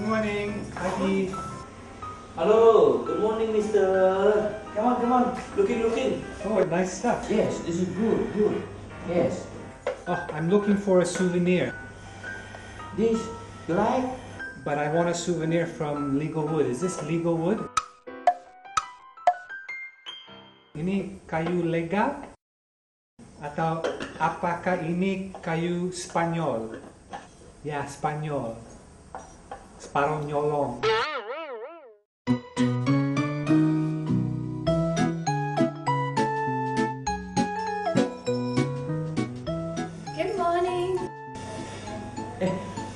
morning, Adi. Hello, good morning, mister. Come on. Looking. Oh, nice stuff. Yes, this is good. Yes. Oh, I'm looking for a souvenir, This, you like? but I want a souvenir from Legal Wood. Is this Legal Wood? Ini kayu legal? Atau apakah ini kayu Spanyol? Ya, Spanyol. Separuh nyolong. Good morning.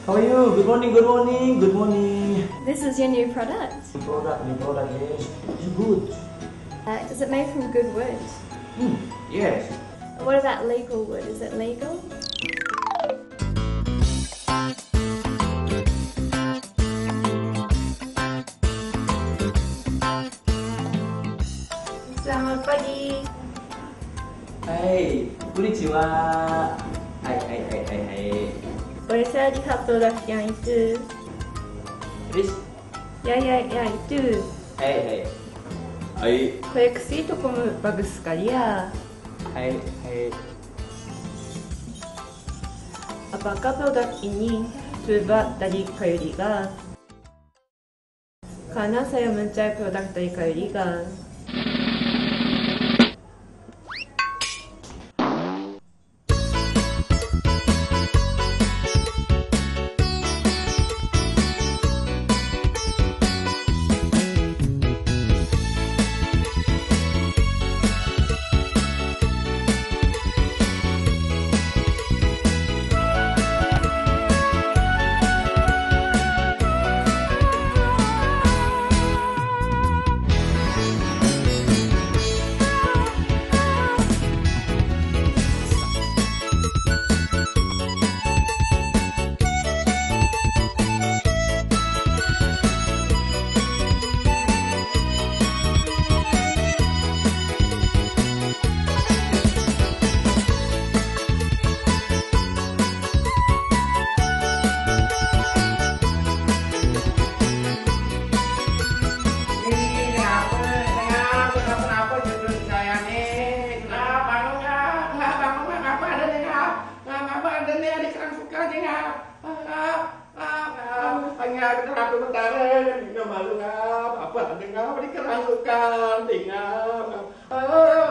How are you? Good morning. This is your new product. New product, yes. It's good. Is it made from good wood? Yes. What about legal wood? Is it legal? Selamat pagi. Hai, konnichiwa. Hai. Boleh saya lihat produk yang itu? Chris. Ya itu. Hai. Koleksi toko bagus sekali ya. Hai. Apakah produk ini terbuat dari kayu legal? Karena saya mencari produk dari kayu legal.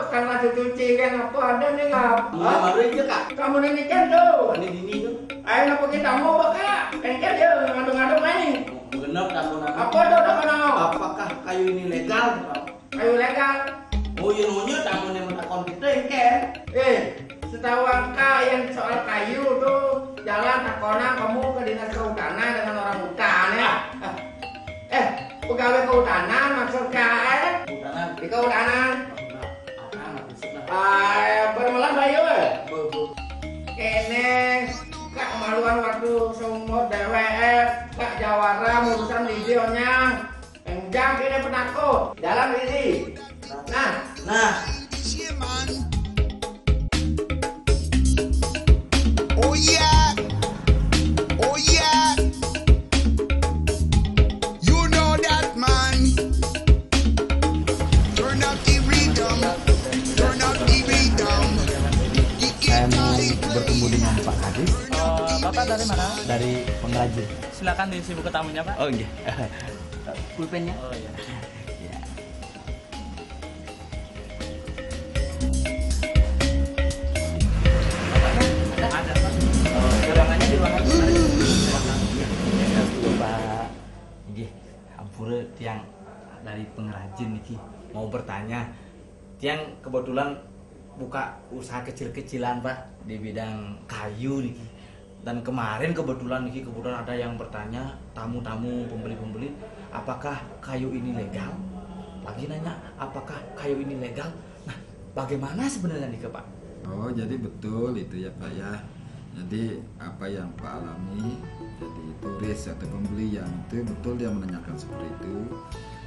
Karena cuci kan apa ada nih ngap? Baru aja kak. Kamu ini kan tuh. Ini dini tuh. Ayo apa kita mau bakal? Kan dia ngadu-ngadu main. Genap kamu nama. Apa tuh udah kenal? Apakah kayu ini legal? Kayu legal. Oh iya nunya kamu yang menakon kita kan? Setahu angka yang soal kayu tuh jalan takonan kamu ke dinas kehutanan dengan orang hutan ya. Pegawai kehutanan maksud KR Hutanan. di kehutanan. Anak Bermelan bayu Bu. kene kak maluan waktu sumur DWF kak jawara urusan videonya enjang kene penakut jalan ini nah Oh yeah. You know that man. Turn up the rhythm. Saya mau bertemu dengan Pak Hadis. Bapak dari mana? Dari pengrajin. Silakan diisi buku tamunya, Pak. Oh iya. Pulpennya? Oh iya. Ya. Ada, Pak. Ruangannya di ruangan Pak. Nggih, ampura tiang dari pengrajin niki mau bertanya. Tiang kebetulan buka usaha kecil-kecilan Pak di bidang kayu niki. Dan kemarin kebetulan ada yang bertanya, tamu-tamu pembeli-pembeli, apakah kayu ini legal? Lagi nanya, apakah kayu ini legal? Nah, bagaimana sebenarnya nih Pak? Oh, jadi betul itu ya Pak ya. Jadi apa yang Pak alami, jadi turis atau pembeli yang itu betul dia menanyakan seperti itu.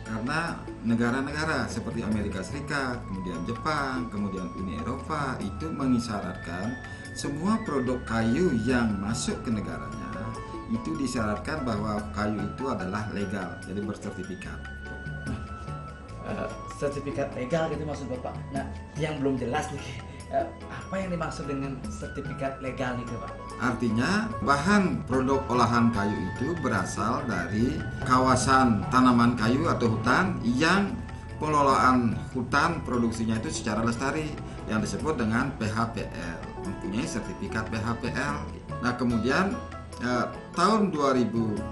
Karena negara-negara seperti Amerika Serikat, kemudian Jepang, kemudian Uni Eropa itu mengisyaratkan semua produk kayu yang masuk ke negaranya itu disyaratkan bahwa kayu itu adalah legal, jadi bersertifikat. Sertifikat legal gitu maksud Bapak. Nah, yang belum jelas nih, apa yang dimaksud dengan sertifikat legal nih Pak? Artinya bahan produk olahan kayu itu berasal dari kawasan tanaman kayu atau hutan yang pengelolaan hutan produksinya itu secara lestari yang disebut dengan PHPL, mempunyai sertifikat PHPL. Nah kemudian tahun 2013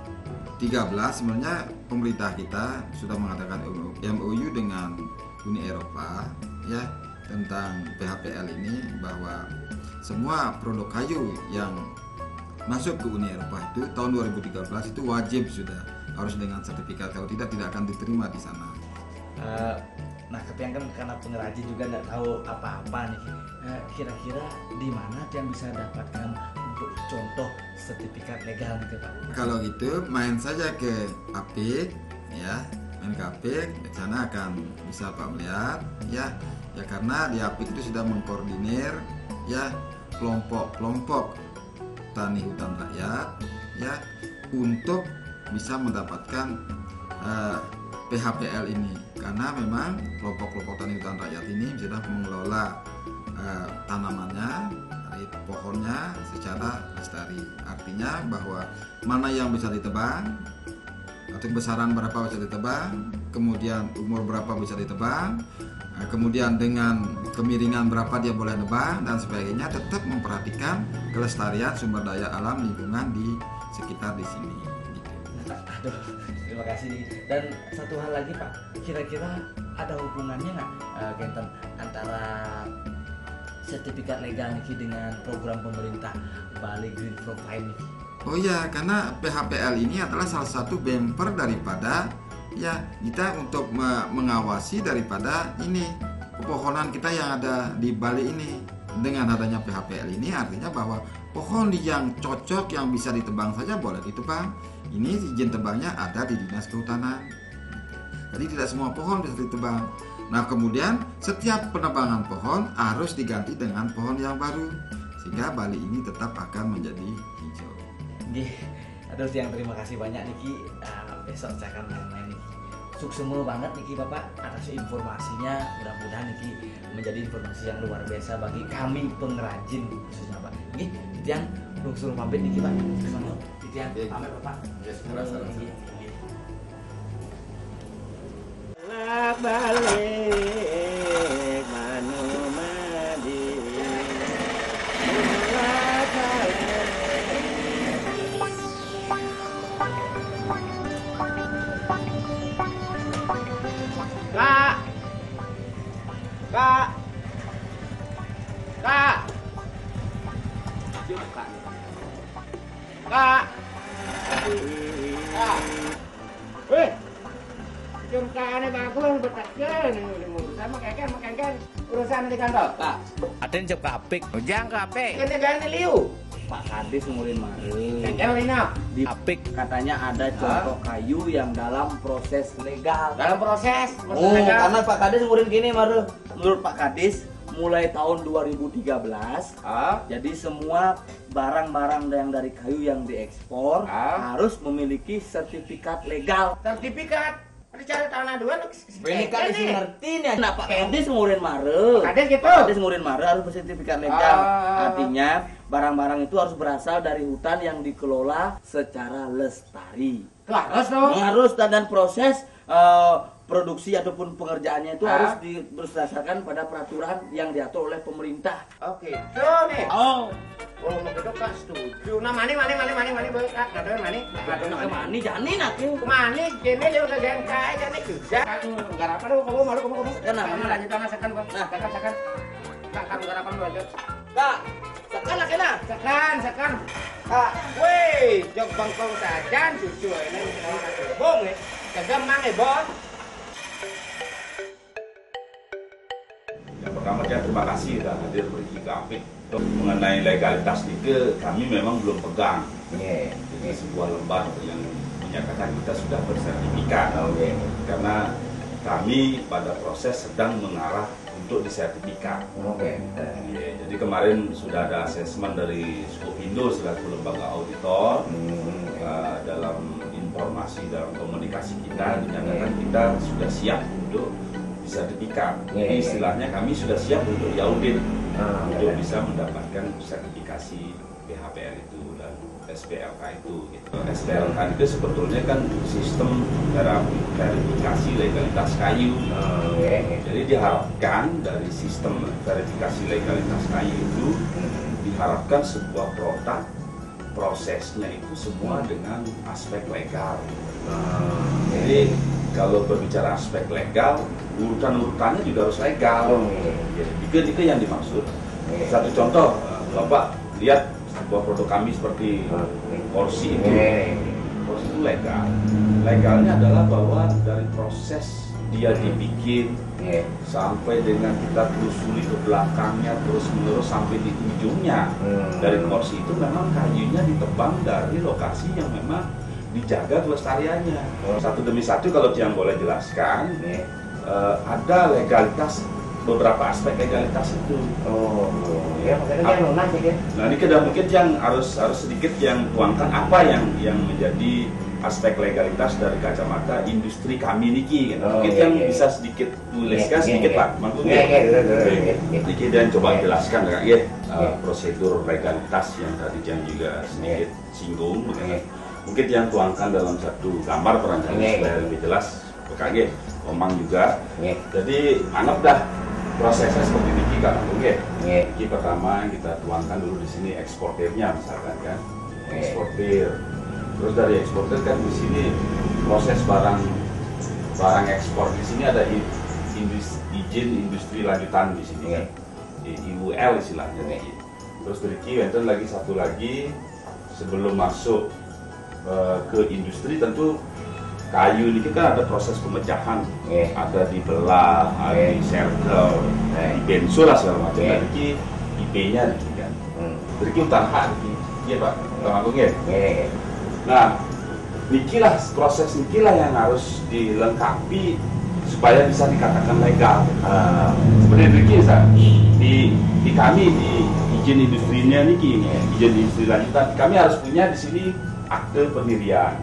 sebenarnya pemerintah kita sudah mengadakan MOU dengan Uni Eropa ya tentang PHPL ini, bahwa semua produk kayu yang masuk ke Uni Eropa itu tahun 2013 itu wajib sudah harus dengan sertifikat, kalau tidak akan diterima di sana. Nah, kepiang kan karena pengrajin juga nggak tahu apa-apa nih. Kira-kira di mana yang bisa dapatkan untuk contoh sertifikat legal gitu Pak? Kalau gitu main saja ke APIK ya, main ke APIK, di sana akan bisa Pak melihat ya karena di APIK itu sudah mengkoordinir ya kelompok-kelompok tani hutan rakyat ya untuk bisa mendapatkan PHPL ini, karena memang kelompok-kelompok tani hutan rakyat ini sudah mengelola tanamannya, dari pohonnya secara lestari. Artinya bahwa mana yang bisa ditebang, atau besaran berapa bisa ditebang, kemudian umur berapa bisa ditebang, kemudian dengan kemiringan berapa dia boleh nebang dan sebagainya, tetap memperhatikan kelestarian sumber daya alam lingkungan di sekitar di sini. Gitu. Aduh, terima kasih. Dan satu hal lagi Pak, kira-kira ada hubungannya nggak Genten antara sertifikat legal nih dengan program pemerintah Bali Green Profile nih? Oh ya, karena PHPL ini adalah salah satu bumper daripada ya kita untuk mengawasi daripada ini pepohonan kita yang ada di Bali ini. Dengan adanya PHPL ini artinya bahwa pohon yang cocok yang bisa ditebang saja boleh ditebang. Ini izin tebangnya ada di Dinas Kehutanan. Jadi tidak semua pohon bisa ditebang. Nah kemudian setiap penebangan pohon harus diganti dengan pohon yang baru sehingga Bali ini tetap akan menjadi hijau. Aduh, yang terima kasih banyak Niki. Besok saya akan main-main Niki. Suksema banget Niki Bapak atas informasinya. Mudah-mudahan Niki menjadi informasi yang luar biasa bagi kami pengrajin khususnya Pak. Yang suruh pamit Niki Pak. Gimana? Yang pamit Bapak. Balik manu madi Kak weh jumkane bagus betakkeun urusan makan urusan di kantor Kak. Aden jam kapik. Ujang kape kene gane liu Pak Kadis ngurin mari. kene lina Di apik katanya ada contoh kayu yang dalam proses legal. dalam proses Karena Pak Kadis ngurin gini maru. Menurut Pak Kadis mulai tahun 2013 jadi semua barang-barang yang dari kayu yang diekspor harus memiliki sertifikat legal. sertifikat cari tanah dua Ini kan isi ngerti nih. Nah Pak Kadis ngurin mare. Kadis gitu. Pak Kadis ngurin mare harus bersertifikat legal. Artinya barang-barang itu harus berasal dari hutan yang dikelola secara lestari. harus dong Harus dan proses produksi ataupun pengerjaannya itu harus berdasarkan pada peraturan yang diatur oleh pemerintah. oke so nih Oh, mau gedok Kak setuju nah mani Kak gadoh mani kemana jani nanti? mani kene yo kagan kae jane kerja garapan kamu malu kamu Kenapa? kamu lanjut tanah sekan Bang nah sekan Kak kamu garapan lu aja Kak, sekan lah kena. sekan Kak weh jok bangkong sajan cucu ini mesti bong nih kagak mang bos Yang pertama terima kasih sudah hadir beri kami. Mengenai legalitas itu kami memang belum pegang. Jadi sebuah lembar yang menyatakan kita sudah bersertifikat. Karena kami pada proses sedang mengarah untuk disertifikat. Oke. Ya, jadi kemarin sudah ada asesmen dari Skopindo selaku lembaga auditor. Dalam informasi dalam komunikasi kita dinyatakan kita sudah siap untuk sertifikat. Jadi istilahnya kami sudah siap untuk diaudit untuk bisa mendapatkan sertifikasi PHPR itu dan SPLK itu. Gitu. SPLK itu sebetulnya kan sistem verifikasi legalitas kayu. Jadi diharapkan dari sistem verifikasi legalitas kayu itu diharapkan sebuah produk prosesnya itu semua dengan aspek legal. Jadi kalau berbicara aspek legal, urutan-urutannya juga harus legal. Jadi itu yang dimaksud. Satu contoh, Bapak lihat sebuah produk kami seperti kursi itu. Kursi itu legal. Legalnya adalah bahwa dari proses dia dibikin sampai dengan kita telusuri ke belakangnya terus menerus sampai di ujungnya dari kursi itu memang kayunya ditebang dari lokasi yang memang dijaga kelestariannya. Satu demi satu kalau yang boleh jelaskan, ada legalitas, beberapa aspek legalitas itu. Nah ini kita mungkin yang harus sedikit yang tuangkan apa yang menjadi aspek legalitas dari kacamata industri kami niki. Mungkin yang bisa sedikit tuliskan sedikit Pak. Niki dan coba jelaskan ya prosedur legalitas yang tadi yang juga sedikit singgung. Mungkin yang tuangkan dalam satu gambar barangkali supaya lebih jelas. PKG, Omang juga. Jadi anggap dah prosesnya seperti ini Kak Agung ya. Ini pertama kita tuangkan dulu di sini eksportirnya misalkan kan. Eksportir. Terus dari eksportir kan di sini proses barang ekspor di sini ada izin industri lanjutan di sini kan. IUL istilahnya. Terus dari itu lagi satu lagi sebelum masuk ke industri tentu kayu ini kan ada proses pemecahan, ada dibelah, ada di circle, di bensul lah segala macam. Dari IP-nya kan. Dari utara iya Pak, Bang Agung ya. Nah, nikilah proses nikilah yang harus dilengkapi supaya bisa dikatakan legal. Seperti niki di kami di izin industrinya niki, izin industri lanjutan, kami harus punya di sini akte pendirian.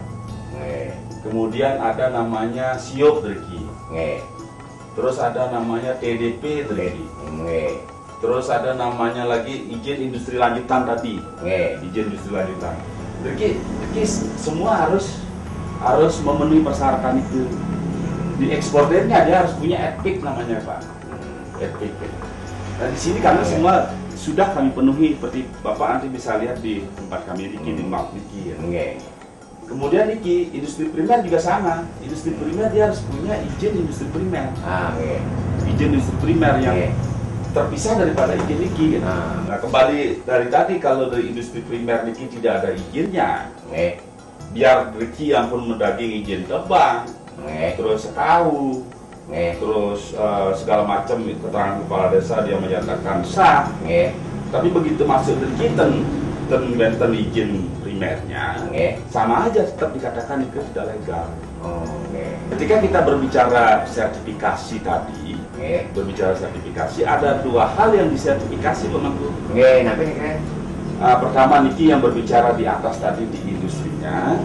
Kemudian ada namanya SIOP Driki. Terus ada namanya TDP Driki. Terus ada namanya lagi izin industri lanjutan tadi. Izin industri lanjutan. Jadi semua harus memenuhi persyaratan itu. Di eksportirnya dia harus punya epic namanya Pak. Epic. Nah di sini kami semua sudah kami penuhi seperti Bapak nanti bisa lihat di tempat kami di map Niki. Kemudian Niki industri primer juga sama. Industri primer dia harus punya izin industri primer. Izin industri primer yang terpisah daripada izin Niki gitu. Nah kembali dari tadi kalau dari industri primer Niki tidak ada izinnya, biar Niki yang pun mendaging izin tebang, terus sekau, terus segala macam keterangan kepala desa dia menyatakan sah, tapi begitu masuk Niki benten izin primernya, sama aja tetap dikatakan itu tidak legal. Ketika kita berbicara sertifikasi tadi, berbicara sertifikasi ada dua hal yang disertifikasi Bang Agung. Pertama Niki yang berbicara di atas tadi di industrinya,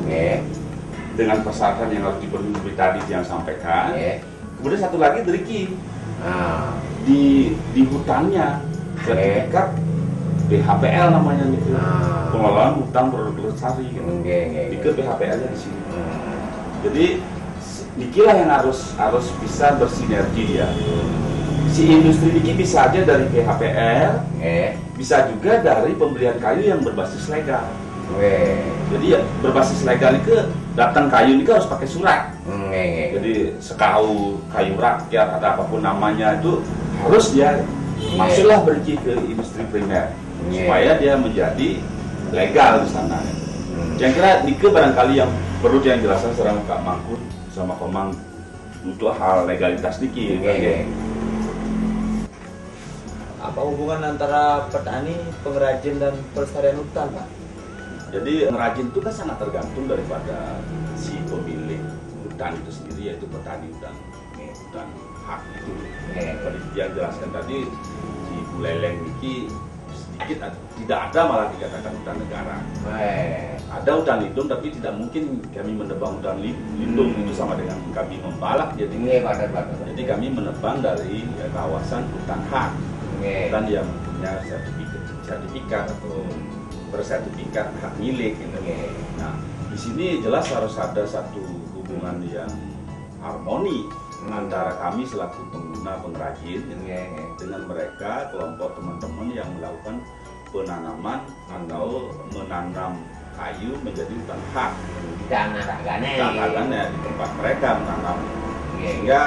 dengan persyaratan yang harus dipenuhi tadi yang sampaikan. Kemudian satu lagi Niki di hutannya sertifikat BHPL namanya Niki, pengelolaan hutan produk lestari. Niki BHPL-nya di sini. Jadi Niki lah yang harus bisa bersinergi ya. Si industri Niki bisa aja dari PHPR, bisa juga dari pembelian kayu yang berbasis legal. Jadi ya berbasis legal itu datang kayu ini harus pakai surat. Jadi sekau, kayu rakyat atau apapun namanya itu harus dia masuklah pergi ke industri primer supaya dia menjadi legal di sana. Yang kira Niki barangkali yang perlu yang jelaskan secara Kak Mangkut sama Komang untuk hal legalitas Niki. Apa hubungan antara petani, pengrajin dan pelestarian hutan, Pak? Jadi pengrajin itu kan sangat tergantung daripada si pemilik hutan itu sendiri, yaitu petani hutan. hak itu. Tadi yang jelaskan tadi di Buleleng ini sedikit tidak ada malah dikatakan hutan negara. Ada hutan lindung tapi tidak mungkin kami menebang hutan lindung, itu sama dengan kami membalak. Jadi kami menebang dari kawasan hutan hak, hutan yang punya sertifikat atau bersertifikat hak milik. Gitu. Nah, di sini jelas harus ada satu hubungan yang harmoni antara kami selaku pengguna pengrajin dengan mereka kelompok teman-teman yang melakukan penanaman atau menanam kayu menjadi hutan hak. Tanah di tempat mereka menanam. Sehingga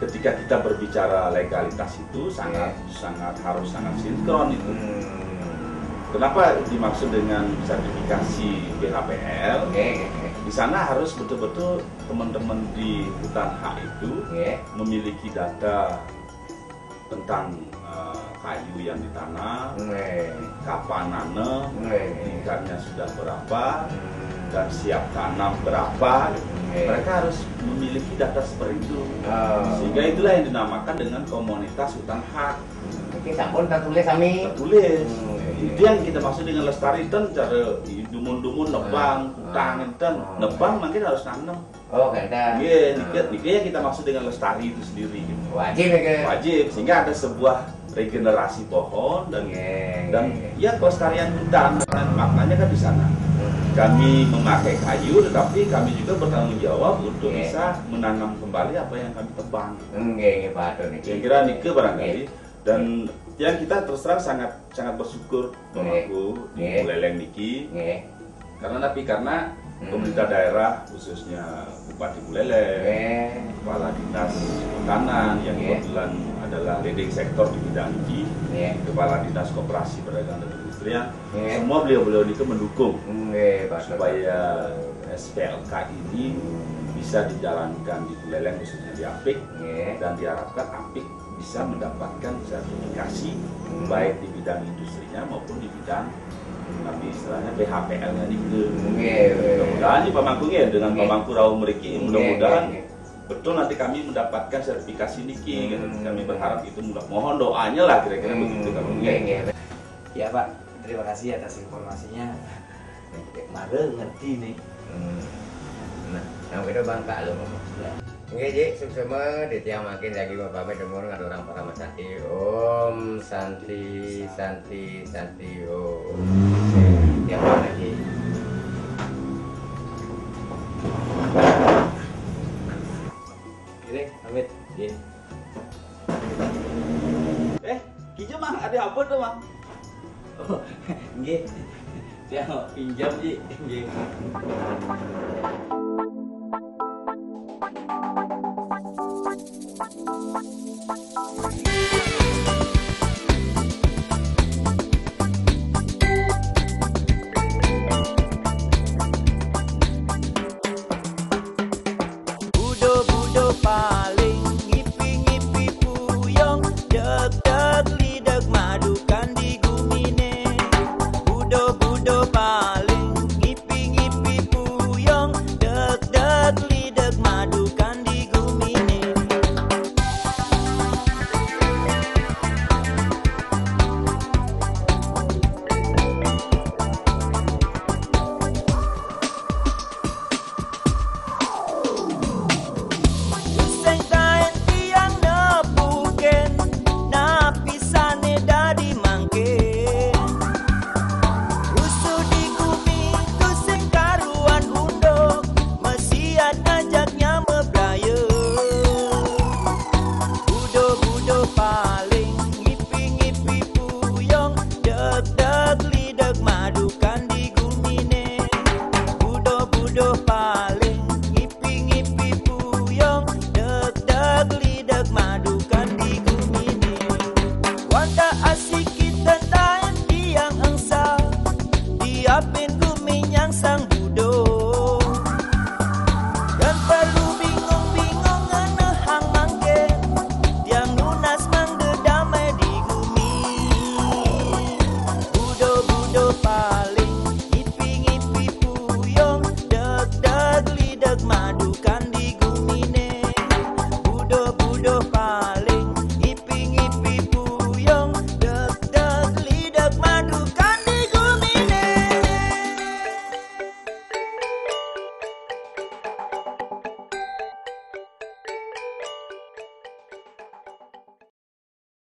ketika kita berbicara legalitas itu harus sangat sinkron itu. Kenapa dimaksud dengan sertifikasi BHPL? Di sana harus betul-betul teman-teman di hutan hak itu memiliki data tentang kayu yang ditanam, kapan nanam, tingkatnya sudah berapa, dan siap tanam berapa. Mereka harus memiliki data seperti itu. Sehingga itulah yang dinamakan dengan komunitas hutan hak. Kita pun tertulis kami. Tertulis. Itu yang kita maksud dengan lestari itu cara dumun-dumun nebang, hutan itu nebang mungkin harus nanam. Iya, yang kita maksud dengan lestari itu sendiri. Gitu. Wajib, sehingga ada sebuah regenerasi pohon dan ya kelestarian hutan. Dan maknanya kan di sana kami memakai kayu, tetapi kami juga bertanggung jawab untuk bisa menanam kembali apa yang kami tebang. Kira-kira nike barangkali. Dan yang kita terus terang sangat bersyukur Bangku di Buleleng niki karena pemerintah daerah khususnya Bupati Buleleng, Kepala Dinas Pertanian yang kebetulan adalah leading sektor di bidang ini, Kepala Dinas Koperasi Perdagangan dan Perindustrian, semua beliau-beliau itu mendukung supaya SPLK ini bisa dijalankan di Buleleng khususnya di Apik, dan diharapkan Apik bisa mendapatkan sertifikasi baik di bidang industrinya maupun di bidang istilahnya BHPL-nya di mudah-mudahan Pak Mangku dengan Pak Mangku Rawu Meriki, mudah-mudahan betul nanti kami mendapatkan sertifikasi niki. Kami berharap itu, mohon doanya lah kira-kira begitu. Ya Pak, terima kasih atas informasinya. Mare ngerti nih. Nah, kita bangka lo. Nggih, Ji, sukses tiang makin lagi Bapak Medemur nggak orang para santi. Om santi santi santi om. Tiang lagi. Ini pamit. Kijam mah ada apa tuh, Mang? Oh, nggih. Dia pinjam, Ji. Nggih. Budo paling ngipi-ngipi puyong, deg-deg lidak madukan di gumine. Budo paling ngipi-ngipi puyong, deg-deg lidak madukan di gumine. Siapin guming yang sang